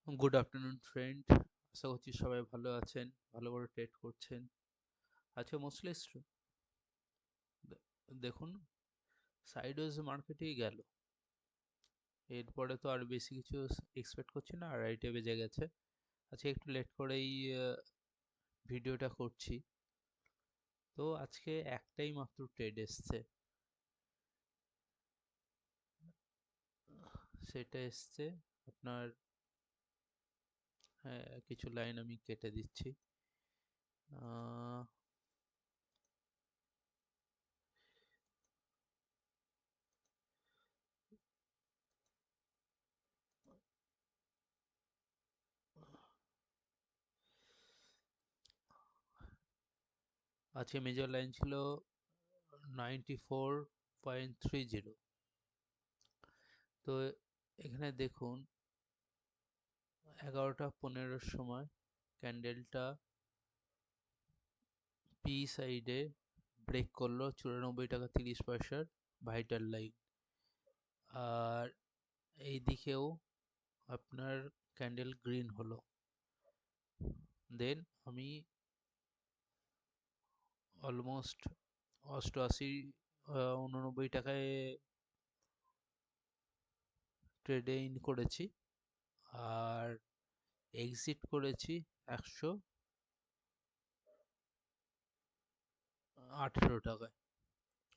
Good afternoon friend, আশা করছি সবাই ভালো আছেন, ভালো করে ট্রেড করছেন। আজকে মোস্টলি দেখুন সাইডওয়েজ মার্কেটেই গেল, এরপরে তো আর বেশি কিছু এক্সপেক্ট করছি না, আড়াইটে বেজে গেছে। আজকে একটু লেট করেই ভিডিওটা করছি। তো আজকে একটাই মাত্র ট্রেড এসছে, সেটা এসছে আপনার, হ্যাঁ কিছু লাইন আমি কেটে দিচ্ছি। আহ, আজকে মেজর লাইন ছিল 94.30। তো এখানে দেখুন 11টা 15-র সময় ক্যান্ডেলটা পি সাইডে ব্রেক করলো 94 টাকা 30 পয়সার ভাইটাল লাইন। আর এই দিকেও আপনার ক্যান্ডেল গ্রিন হলো। দেন আমি অলমোস্ট 88 89 টাকায় ট্রেডে ইন করেছি, আর এক্সিট করেছি 118 টাকায়।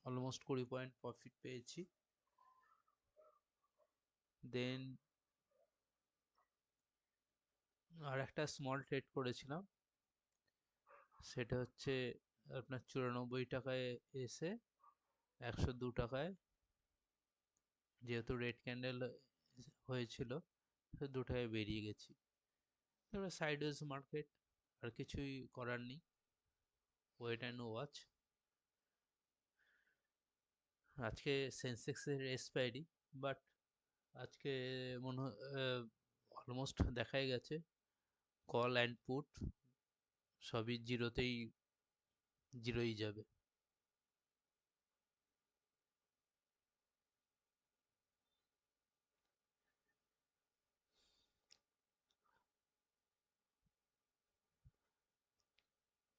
অলমোস্ট 20 পয়েন্ট প্রফিট পেয়েছি। দেন আর একটা স্মল ট্রেড করেছিলাম, সেটা হচ্ছে আপনার 94 টাকায় এসে 102 টাকায়, যেহেতু রেড ক্যান্ডেল হয়েছিল, 2 টাকায় বেরিয়ে গেছি। এবার সাইডওয়েজ মার্কেট, আর কিছুই করার নেই, ওয়েট অ্যান্ড ওয়াচ। আজকে সেন্সেক্সের এক্সপায়ারি, বাট আজকে মনে হয় অলমোস্ট দেখাই গেছে কল অ্যান্ড পুট সবই জিরোই যাবে।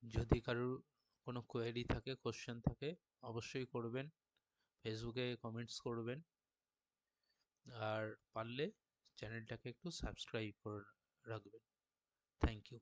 যদি কারোর কোনো কোয়েরি থাকে, কোশ্চেন থাকে, অবশ্যই করবেন, ফেসবুকে কমেন্টস করবেন। আর পারলে চ্যানেলটাকে একটু সাবস্ক্রাইব করে রাখবেন। Thank you.